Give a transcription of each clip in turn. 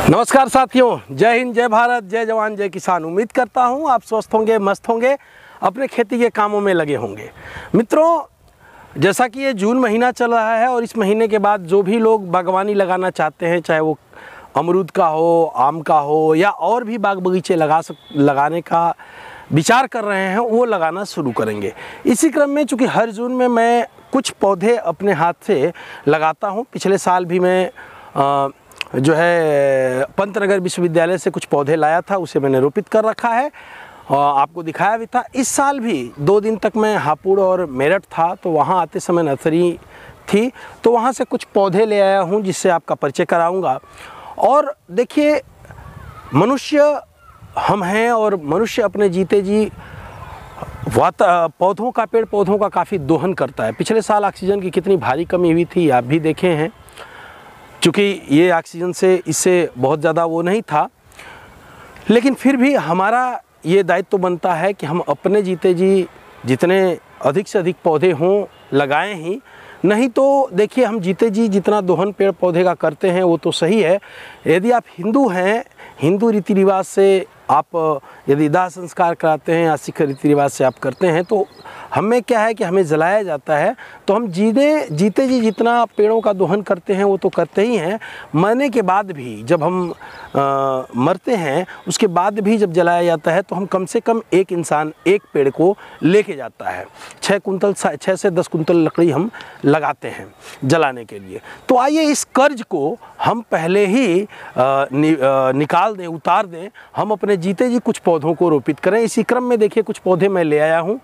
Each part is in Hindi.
नमस्कार साथियों, जय हिंद, जय भारत, जय जवान, जय किसान। उम्मीद करता हूँ आप स्वस्थ होंगे, मस्त होंगे, अपने खेती के कामों में लगे होंगे। मित्रों, जैसा कि ये जून महीना चल रहा है और इस महीने के बाद जो भी लोग बागवानी लगाना चाहते हैं, चाहे वो अमरूद का हो, आम का हो या और भी बाग बगीचे लगाने का विचार कर रहे हैं, वो लगाना शुरू करेंगे। इसी क्रम में चूँकि हर जून में मैं कुछ पौधे अपने हाथ से लगाता हूँ। पिछले साल भी मैं जो है पंतनगर विश्वविद्यालय से कुछ पौधे लाया था, उसे मैंने रोपित कर रखा है और आपको दिखाया भी था। इस साल भी 2 दिन तक मैं हापुड़ और मेरठ था, तो वहाँ आते समय नर्सरी थी, तो वहाँ से कुछ पौधे ले आया हूँ जिससे आपका परिचय कराऊँगा। और देखिए, मनुष्य हम हैं और मनुष्य अपने जीते जी पेड़ पौधों का काफ़ी दोहन करता है। पिछले साल ऑक्सीजन की कितनी भारी कमी हुई थी, आप भी देखे हैं। चूँकि ये ऑक्सीजन से इससे बहुत ज़्यादा वो नहीं था, लेकिन फिर भी हमारा ये दायित्व तो बनता है कि हम अपने जीते जी जितने अधिक से अधिक पौधे हों लगाएं ही। नहीं तो देखिए, हम जीते जी जितना दोहन पेड़ पौधे का करते हैं वो तो सही है। यदि आप हिंदू हैं, हिंदू रीति रिवाज से आप यदि दाह संस्कार कराते हैं या सिख रीति रिवाज से आप करते हैं, तो हमें क्या है कि हमें जलाया जाता है। तो हम जीते जी जितना पेड़ों का दोहन करते हैं वो तो करते ही हैं। मरने के बाद भी जब हम मरते हैं, उसके बाद भी जब जलाया जाता है, तो हम कम से कम एक इंसान एक पेड़ को लेके जाता है। 6 से 10 कुंतल लकड़ी हम लगाते हैं जलाने के लिए। तो आइए इस कर्ज को हम पहले ही निकाल दें, उतार दें। हम अपने जीते जी कुछ पौधों को रोपित करें। इसी क्रम में देखिए, कुछ पौधे मैं ले आया हूँ।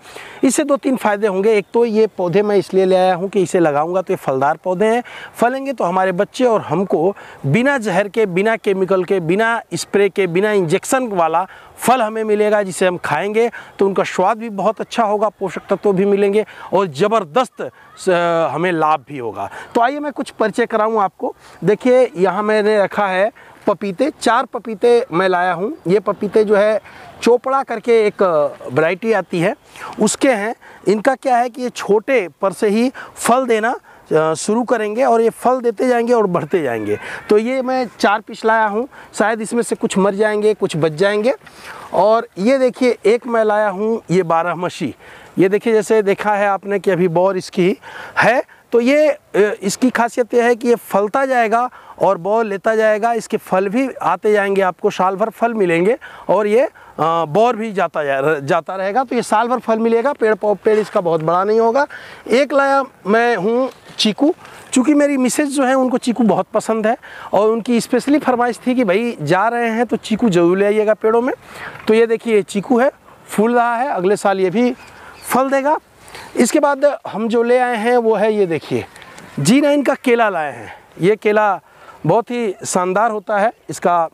इससे 2-3 फ़ायदे होंगे। एक तो ये पौधे मैं इसलिए ले आया हूँ कि इसे लगाऊंगा तो ये फलदार पौधे हैं। फलेंगे तो हमारे बच्चे और हमको बिना जहर के, बिना केमिकल के, बिना स्प्रे के, बिना इंजेक्शन वाला फल हमें मिलेगा, जिसे हम खाएंगे तो उनका स्वाद भी बहुत अच्छा होगा, पोषक तत्व भी मिलेंगे और ज़बरदस्त हमें लाभ भी होगा। तो आइए मैं कुछ परिचय कराऊँ आपको। देखिए, यहाँ मैंने रखा है पपीते। 4 पपीते मैं लाया हूँ। ये पपीते जो है चोपड़ा करके एक वैरायटी आती है, उसके हैं। इनका क्या है कि ये छोटे पर से ही फल देना शुरू करेंगे और ये फल देते जाएंगे और बढ़ते जाएंगे। तो ये मैं 4 पीस लाया हूँ। शायद इसमें से कुछ मर जाएंगे, कुछ बच जाएंगे। और ये देखिए, एक मैं लाया हूँ, ये 12 ये देखिए, जैसे देखा है आपने कि अभी बौर इसकी है, तो ये इसकी खासियत यह है कि ये फलता जाएगा और बौर लेता जाएगा। इसके फल भी आते जाएंगे, आपको साल भर फल मिलेंगे और ये बौर भी जाता रहेगा। तो ये साल भर फल मिलेगा। पेड़ इसका बहुत बड़ा नहीं होगा। एक लाया मैं हूँ चीकू। चूँकि मेरी मिसेज जो है, उनको चीकू बहुत पसंद है और उनकी स्पेशली फरमाइश थी कि भाई जा रहे हैं तो चीकू ज़रूर ले आइएगा पेड़ों में। तो ये देखिए, चीकू है, फूल रहा है, अगले साल ये भी फल देगा। इसके बाद हम जो ले आए हैं वो है, ये देखिए, G9 का केला लाए हैं। ये केला बहुत ही शानदार होता है, इसका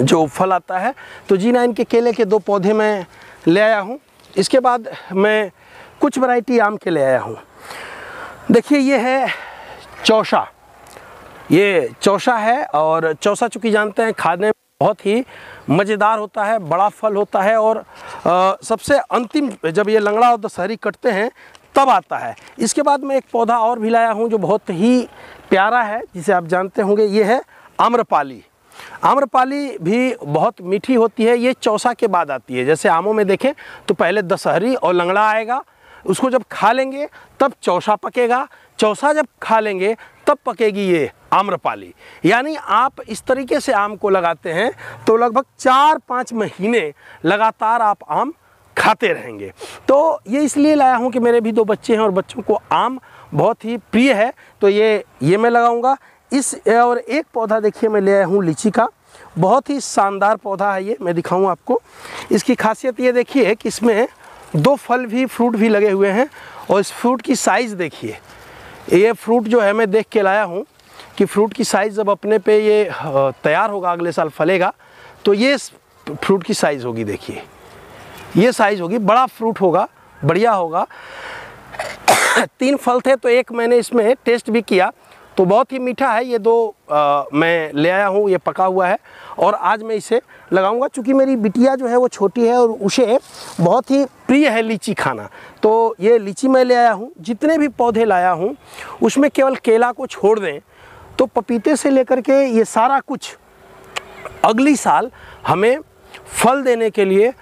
जो फल आता है। तो G9 के केले के 2 पौधे मैं ले आया हूँ। इसके बाद मैं कुछ वैरायटी आम के ले आया हूँ। देखिए, ये है चौसा। ये चौसा है और चौसा चूँकि जानते हैं खाने में बहुत ही मज़ेदार होता है, बड़ा फल होता है और सबसे अंतिम जब ये लंगड़ा और दशहरी कटते हैं तब आता है। इसके बाद मैं एक पौधा और भी लाया हूँ जो बहुत ही प्यारा है, जिसे आप जानते होंगे। ये है आम्रपाली। आम्रपाली भी बहुत मीठी होती है। ये चौसा के बाद आती है। जैसे आमों में देखें तो पहले दशहरी और लंगड़ा आएगा, उसको जब खा लेंगे तब चौसा पकेगा, चौसा जब खा लेंगे तब पकेगी ये आम्रपाली। यानी आप इस तरीके से आम को लगाते हैं तो लगभग 4-5 महीने लगातार आप आम खाते रहेंगे। तो ये इसलिए लाया हूँ कि मेरे भी 2 बच्चे हैं और बच्चों को आम बहुत ही प्रिय है, तो ये मैं लगाऊंगा। और एक पौधा देखिए मैं ले आया हूँ लीची का। बहुत ही शानदार पौधा है ये, मैं दिखाऊँ आपको। इसकी खासियत ये देखिए कि इसमें 2 फल भी, फ्रूट भी लगे हुए हैं और इस फ्रूट की साइज़ देखिए। ये फ्रूट जो है मैं देख के लाया हूँ कि फ्रूट की साइज़ जब अपने पे ये तैयार होगा, अगले साल फलेगा, तो ये फ्रूट की साइज़ होगी। देखिए, ये साइज़ होगी, बड़ा फ्रूट होगा, बढ़िया होगा। 3 फल थे तो एक मैंने इसमें टेस्ट भी किया, तो बहुत ही मीठा है। ये 2 मैं ले आया हूँ, ये पका हुआ है और आज मैं इसे लगाऊंगा। चूँकि मेरी बिटिया जो है वो छोटी है और उसे बहुत ही प्रिय है लीची खाना, तो ये लीची मैं ले आया हूँ। जितने भी पौधे लाया हूँ उसमें केवल केला को छोड़ दें तो पपीते से लेकर के ये सारा कुछ अगली साल हमें फल देने के लिए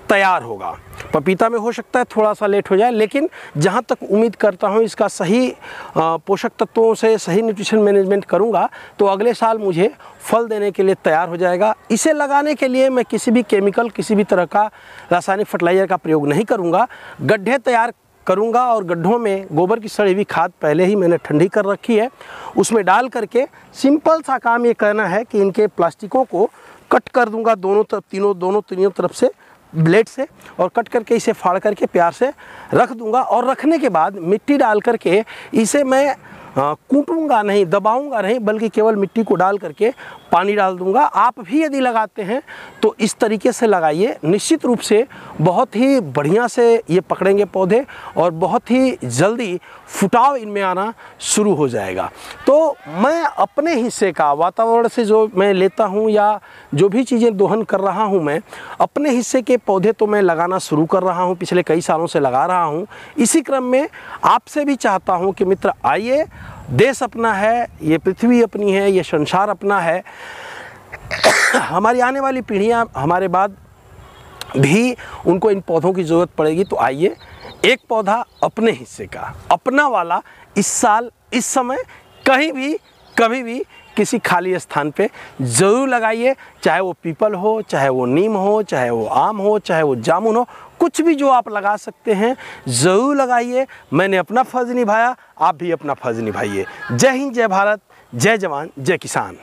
तैयार होगा। पपीता में हो सकता है थोड़ा सा लेट हो जाए, लेकिन जहाँ तक उम्मीद करता हूँ इसका सही पोषक तत्वों से सही न्यूट्रिशन मैनेजमेंट करूँगा तो अगले साल मुझे फल देने के लिए तैयार हो जाएगा। इसे लगाने के लिए मैं किसी भी केमिकल, किसी भी तरह का रासायनिक फर्टिलाइज़र का प्रयोग नहीं करूँगा। गड्ढे तैयार करूँगा और गड्ढों में गोबर की सड़ी हुई खाद पहले ही मैंने ठंडी कर रखी है, उसमें डाल करके सिंपल सा काम ये करना है कि इनके प्लास्टिकों को कट कर दूँगा दोनों तीनों तरफ से ब्लेड से, और कट करके इसे फाड़ करके प्यार से रख दूंगा। और रखने के बाद मिट्टी डाल करके इसे मैं कूटूंगा नहीं, दबाऊंगा नहीं, बल्कि केवल मिट्टी को डाल करके पानी डाल दूंगा। आप भी यदि लगाते हैं तो इस तरीके से लगाइए, निश्चित रूप से बहुत ही बढ़िया से ये पकड़ेंगे पौधे और बहुत ही जल्दी फुटाव इनमें आना शुरू हो जाएगा। तो मैं अपने हिस्से का वातावरण से जो मैं लेता हूँ या जो भी चीज़ें दोहन कर रहा हूँ, मैं अपने हिस्से के पौधे तो मैं लगाना शुरू कर रहा हूँ, पिछले कई सालों से लगा रहा हूँ। इसी क्रम में आपसे भी चाहता हूँ कि मित्र आइए, देश अपना है, ये पृथ्वी अपनी है, ये संसार अपना है। हमारी आने वाली पीढ़ियाँ हमारे बाद भी उनको इन पौधों की ज़रूरत पड़ेगी। तो आइए, एक पौधा अपने हिस्से का, अपना वाला, इस साल, इस समय, कहीं भी, कभी भी, किसी खाली स्थान पे ज़रूर लगाइए। चाहे वो पीपल हो, चाहे वो नीम हो, चाहे वो आम हो, चाहे वो जामुन हो, कुछ भी जो आप लगा सकते हैं ज़रूर लगाइए। मैंने अपना फ़र्ज़ निभाया, आप भी अपना फ़र्ज़ निभाइए। जय हिंद, जय भारत, जय जवान, जय किसान।